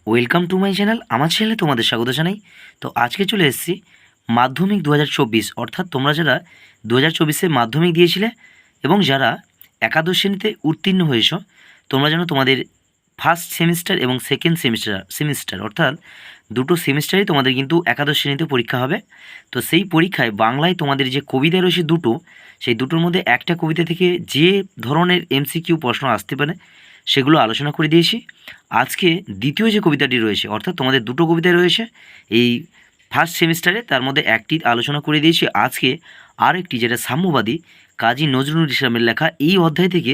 Welcome to my channel. আমার চ্যানেলে তোমাদের স্বাগত জানাই। তো আজকে চলে এসেছি মাধ্যমিক 2024, অর্থাৎ তোমরা যারা 2024-এ মাধ্যমিক দিয়েছিলে এবং যারা একাদশ শ্রেণীতে উত্তীর্ণ হয়েছ, তোমরা যেন তোমাদের ফার্স্ট সেমিস্টার এবং সেকেন্ড সেমিস্টার অর্থাৎ দুটো সেমিস্টারই তোমাদের কিন্তু একাদশ শ্রেণীতে পরীক্ষা হবে। তো সেই পরীক্ষায় বাংলায় তোমাদের যে কবিতা রয়েছে দুটো, সেই দুটোর মধ্যে একটা কবিতা থেকে যে ধরনের এমসিকিউ প্রশ্ন আসতে পারে সেগুলো আলোচনা করে দিয়েছি। আজকে দ্বিতীয় যে কবিতাটি রয়েছে, অর্থাৎ তোমাদের দুটো কবিতা রয়েছে এই ফার্স্ট সেমিস্টারে, তার মধ্যে একটি আলোচনা করে দিয়েছি। আজকে আরেকটি, যেটা সাম্যবাদী কাজী নজরুল ইসলামের লেখা, এই অধ্যায় থেকে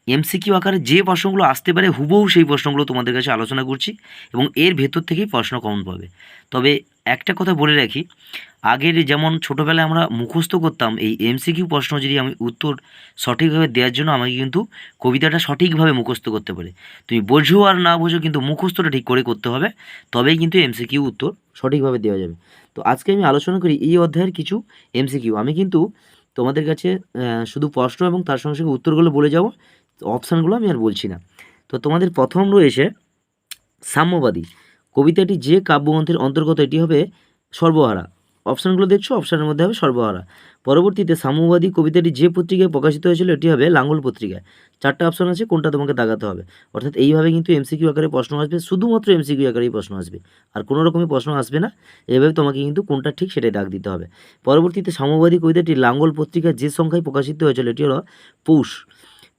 এমসিকিউ আকারে যে প্রশ্নগুলো আসতে পারে হুবহু সেই প্রশ্নগুলো তোমাদের কাছে আলোচনা করছি এবং এর ভেতর থেকেই প্রশ্ন কমন পাবে। তবে একটা কথা বলে রাখি, আগের যেমন ছোটোবেলায় আমরা মুখস্থ করতাম, এই এমসিকিউ প্রশ্ন যদি আমি উত্তর সঠিকভাবে দেওয়ার জন্য আমাকে কিন্তু কবিতাটা সঠিকভাবে মুখস্থ করতে পারে। তুমি বোঝো আর না বোঝো, কিন্তু মুখস্থটা ঠিক করে করতে হবে, তবেই কিন্তু এমসিকিউ উত্তর সঠিকভাবে দেওয়া যাবে। তো আজকে আমি আলোচনা করি এই অধ্যায়ের কিছু এমসিকিউ। আমি কিন্তু তোমাদের কাছে শুধু প্রশ্ন এবং তার সঙ্গে সঙ্গে উত্তরগুলো বলে যাব, অপশানগুলো আমি আর বলছি না। তো তোমাদের প্রথম রয়েছে সাম্যবাদী কবিতাটি যে কাব্যগ্রন্থের অন্তর্গত, এটি হবে সর্বহারা। অপশানগুলো দেখছো, অপশানের মধ্যে হবে সর্বহারা। পরবর্তীতে সাম্যবাদী কবিতাটি যে পত্রিকায় প্রকাশিত হয়েছিল, এটি হবে লাঙ্গল পত্রিকায়। চারটা অপশান আছে, কোনটা তোমাকে দাগাতে হবে। অর্থাৎ এইভাবে কিন্তু এমসিকিউ আকারে প্রশ্ন আসবে, শুধুমাত্র এমসিকিউ আকারেই প্রশ্ন আসবে, আর কোনো রকমের প্রশ্ন আসবে না। এভাবে তোমাকে কিন্তু কোনটা ঠিক সেটাই দাগ দিতে হবে। পরবর্তীতে সাম্যবাদী কবিতাটি লাঙ্গল পত্রিকায় যে সংখ্যায় প্রকাশিত হয়েছিল, এটি হলো পৌষ।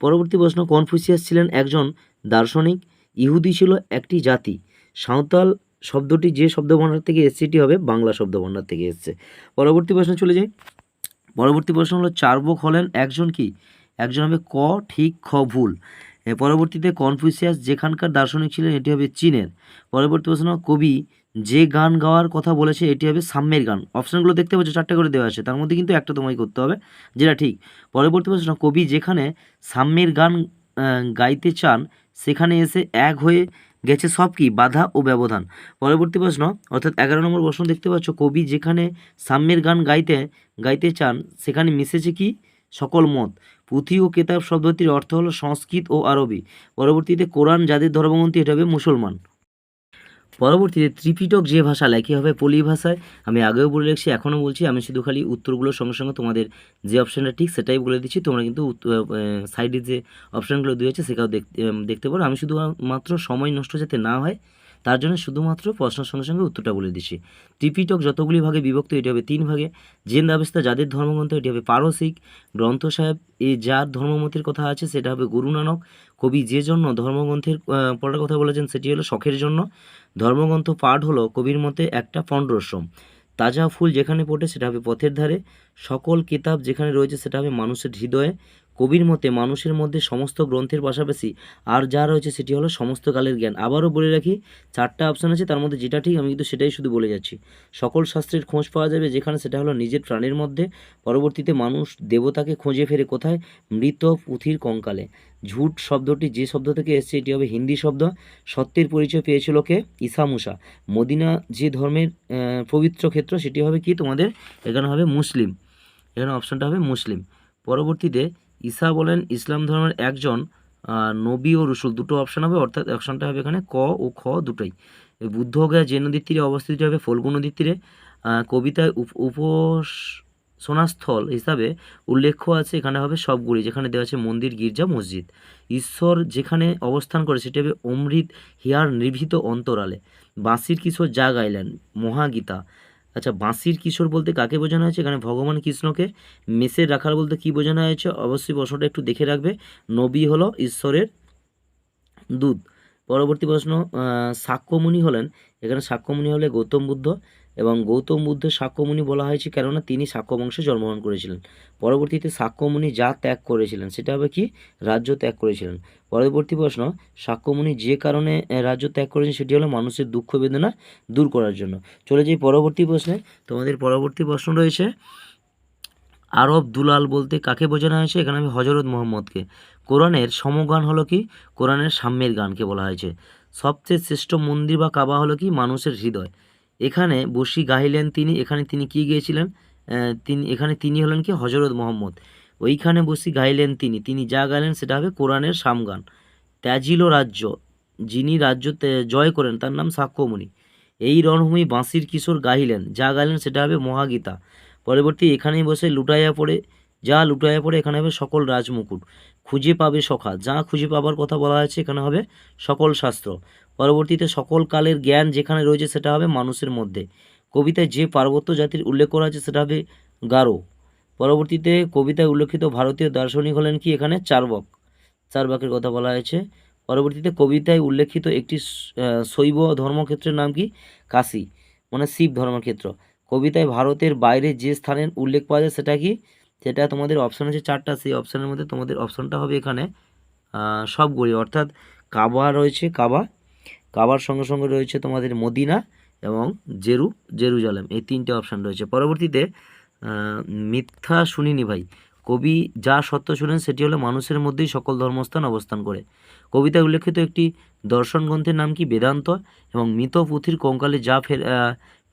পরবর্তী প্রশ্ন, কনফুসিয়াস ছিলেন একজন দার্শনিক, ইহুদি ছিল একটি জাতি। সাঁওতাল শব্দটি যে শব্দভাণ্ডার থেকে এসছে, এটি হবে বাংলা শব্দভাণ্ডার থেকে এসছে। পরবর্তী প্রশ্ন চলে যাই। পরবর্তী প্রশ্ন হলো চার্বক হলেন একজন কি? একজন হবে ক ঠিক, খ ভুল। পরবর্তীতে কনফুসিয়াস যেখানকার দার্শনিক ছিলেন, এটি হবে চীনের। পরবর্তী প্রশ্ন, কবি যে গান গাওয়ার কথা বলেছে, এটি হবে সাম্যের গান। অপশানগুলো দেখতে পাচ্ছ, চারটে করে দেওয়া আছে, তার মধ্যে কিন্তু একটা তোমায় করতে হবে যেটা ঠিক। পরবর্তী প্রশ্ন, কবি যেখানে সাম্যের গান গাইতে চান, সেখানে এসে এক হয়ে গেছে সব কি? বাধা ও ব্যবধান। পরবর্তী প্রশ্ন, অর্থাৎ 11 নম্বর প্রশ্ন দেখতে পাচ্ছ, কবি যেখানে সাম্যের গান গাইতে চান, সেখানে মিশেছে কি? সকল মত। পুঁথি ও কেতাব শব্দটির অর্থ হলো সংস্কৃত ও আরবি। পরবর্তীতে কোরআন যাদের ধর্মগ্রন্থ, এটা হবে মুসলমান। পরবর্তীতে ত্রিপিটক যে ভাষা লেখে হবে পলি ভাষায়। আমি আগেও বলে রেখেছি, এখনও বলছি, আমি শুধু খালি উত্তরগুলোর সঙ্গে সঙ্গে তোমাদের যে অপশানটা ঠিক সেটাই বলে দিচ্ছি। তোমরা কিন্তু সাইডে যে অপশানগুলো দিয়েছে সেটাও দেখতে পারো। আমি শুধুমাত্র সময় নষ্ট যাতে না হয় তার জন্য শুধুমাত্র প্রশ্নের সঙ্গে সঙ্গে উত্তরটা বলে দিচ্ছি। ত্রিপিটক যতগুলি ভাগে বিভক্ত, এটি হবে 3 ভাগে। জেন ব্যবস্থা যাদের ধর্মগ্রন্থ, এটি হবে পারসিক। গ্রন্থ সাহেব যার ধর্মমতের কথা আছে, সেটা হবে গুরু নানক। কবি যে জন্য ধর্মগ্রন্থের পড়ার কথা বলেছেন, সেটি হলো শখের জন্য। ধর্মগ্রন্থ পাঠ হলো কবির মতে একটা পণ্ডশ্রম। তাজা ফুল যেখানে ফোটে, সেটা হবে পথের ধারে। সকল কিতাব যেখানে রয়েছে, সেটা হবে মানুষের হৃদয়ে। কবির মতে মানুষের মধ্যে সমস্ত গ্রন্থের পাশাপাশি আর যা রয়েছে, সেটি হলো সমস্ত কালের জ্ঞান। আবারও বলে রাখি, 4টা অপশান আছে, তার মধ্যে যেটা ঠিক আমি কিন্তু সেটাই শুধু বলে যাচ্ছি। সকল শাস্ত্রের খোঁজ পাওয়া যাবে যেখানে, সেটা হলো নিজের প্রাণের মধ্যে। পরবর্তীতে মানুষ দেবতাকে খোঁজে ফেরে কোথায়? মৃত পুঁথির কঙ্কালে। ঝুট শব্দটি যে শব্দ থেকে এসছে, এটি হবে হিন্দি শব্দ। সত্যের পরিচয় পেয়েছিল কে? ঈসা মুসা। মদিনা যে ধর্মের পবিত্র ক্ষেত্র, সেটি হবে কি তোমাদের? এখানে হবে মুসলিম। এখানে অপশানটা হবে মুসলিম। পরবর্তীতে ঈসা বলেন ইসলাম ধর্মের একজন নবী ও রসুল। দুটো অপশান হবে, অর্থাৎ অপশানটা হবে এখানে ক ও খ দুটোই। বুদ্ধগয়া যে নদীর তীরে অবস্থিত হবে? ফল্গু নদীর তীরে। কবিতায় উপাসনাস্থল হিসাবে উল্লেখ্য আছে, এখানে হবে সবগুলি, যেখানে দেওয়া আছে মন্দির, গির্জা, মসজিদ। ঈশ্বর যেখানে অবস্থান করে, সেটি হবে অমৃত হিয়ার নিভৃত অন্তরালে। বাঁশির কিশোর যা গাইলেন, মহাগীতা। আচ্ছা, বাঁশির কিশোর বলতে কাকে বোঝানো হয়েছে? এখানে ভগবান কৃষ্ণকে। মেষের রাখাল বলতে কি বোঝানো হয়েছে? অবশ্যই প্রশ্নটা একটু দেখে রাখবে। নবী হলো ঈশ্বরের দূত। পরবর্তী প্রশ্ন, শাক্যমুনি হলেন, এখানে শাক্যমুনি হলে গৌতম বুদ্ধ, এবং গৌতম বুদ্ধের শাক্যমুনি বলা হয়েছে কেননা তিনি শাক্য বংশে জন্মগ্রহণ করেছিলেন। পরবর্তীতে শাক্যমুনি যা ত্যাগ করেছিলেন, সেটা হবে কি? রাজ্য ত্যাগ করেছিলেন। পরবর্তী প্রশ্ন, শাক্যমুনি যে কারণে রাজ্য ত্যাগ করেছেন, সেটি হলো মানুষের দুঃখ বেদনা দূর করার জন্য। চলে যাই পরবর্তী প্রশ্নে। তোমাদের পরবর্তী প্রশ্ন রয়েছে, আরব দুলাল বলতে কাকে বোঝানো হয়েছে? এখানে আমি হজরত মোহাম্মদকে। কোরআনের সমগান হলো কি? কোরআনের সাম্যের গানকে বলা হয়েছে। সবচেয়ে শ্রেষ্ঠ মন্দির বা কাবা হলো কি? মানুষের হৃদয়। এখানে বসি গাইলেন তিনি, এখানে তিনি কি গিয়েছিলেন? তিনি হলেন কি? হজরত মোহাম্মদ। ওইখানে বসি গাইলেন তিনি যা গাইলেন, সেটা হবে কোরআনের সামগান। ত্যাজিল রাজ্য, যিনি রাজ্য জয় করেন তার নাম সাক্ষ্যমণি। এই রণভূমি বাঁশির কিশোর গাহিলেন, যা গাইলেন সেটা হবে মহাগীতা। পরবর্তী এখানেই বসে লুটাইয়া পড়ে, যা লুটাইয়া পড়ে এখানে হবে সকল রাজমুকুট। খুঁজে পাবে সখা, যা খুঁজে পাবার কথা বলা হয়েছে এখানে হবে সকল শাস্ত্র। পরবর্তীতে সকল কালের জ্ঞান যেখানে রয়েছে সেটা হবে মানুষের মধ্যে। কবিতায় যে পার্বত্য জাতির উল্লেখ করা আছে সেটা হবে গারো। পরবর্তীতে কবিতায় উল্লেখিত ভারতীয় দার্শনিক হলেন কি, এখানে চার্বাক, চার্বাকের কথা বলা হয়েছে। পরবর্তীতে কবিতায় উল্লেখিত একটি শৈব ধর্মক্ষেত্রের নাম কি, কাশী, মানে শিব ধর্মক্ষেত্র। কবিতায় ভারতের বাইরে যে স্থানের উল্লেখ পাওয়া যায় সেটা কি, সেটা তোমাদের অপশান আছে 4টা, সেই অপশানের মধ্যে তোমাদের অপশানটা হবে এখানে সবগুলি, অর্থাৎ কাবা রয়েছে, কাবার সঙ্গে সঙ্গে রয়েছে তোমাদের মদিনা এবং জেরুজালেম, এই 3টে অপশান রয়েছে। পরবর্তীতে মিথ্যা শুনিনি ভাই, কবি যা সত্য শুনেন সেটি হলো মানুষের মধ্যেই সকল ধর্মস্থান অবস্থান করে। কবিতায় উল্লেখিত একটি দর্শন গ্রন্থের নাম কি, বেদান্ত। এবং মৃত পুঁথির কঙ্কালে যা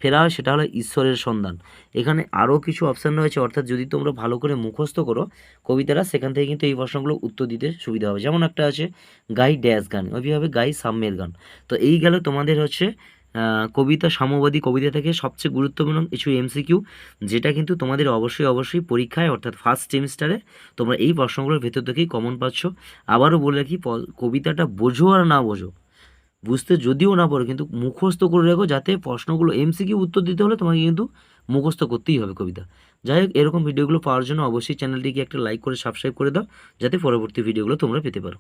ফেরা হয় সেটা হলো ঈশ্বরের সন্ধান। এখানে আরও কিছু অপশান রয়েছে, অর্থাৎ যদি তোমরা ভালো করে মুখস্থ করো কবিতারা, সেখান থেকে কিন্তু এই প্রশ্নগুলো উত্তর দিতে সুবিধা হবে। যেমন একটা আছে গাই ড্যাশ গান, ওইভাবে গাই সাম্যের গান। তো এই গেল তোমাদের হচ্ছে কবিতা, সাম্যবাদী কবিতা থেকে সবচেয়ে গুরুত্বপূর্ণ কিছু এমসিকিউ, যেটা কিন্তু তোমাদের অবশ্যই পরীক্ষায় অর্থাৎ ফার্স্ট সেমিস্টারে তোমরা এই প্রশ্নগুলোর ভেতর থেকেই কমন পাচ্ছ। আবারও বলে রাখি, কবিতাটা বোঝো আর না বোঝো, বুঝতে যদিও না পারো কিন্তু মুখস্থ করে রাখো, যাতে প্রশ্নগুলো এমসিকিউ উত্তর দিতে হলে তোমাকে কিন্তু মুখস্থ করতেই হবে কবিতা। যাই হোক, এরকম ভিডিওগুলো পাওয়ার জন্য অবশ্যই চ্যানেলটিকে একটা লাইক করে সাবস্ক্রাইব করে দাও, যাতে পরবর্তী ভিডিওগুলো তোমরা পেতে পারো।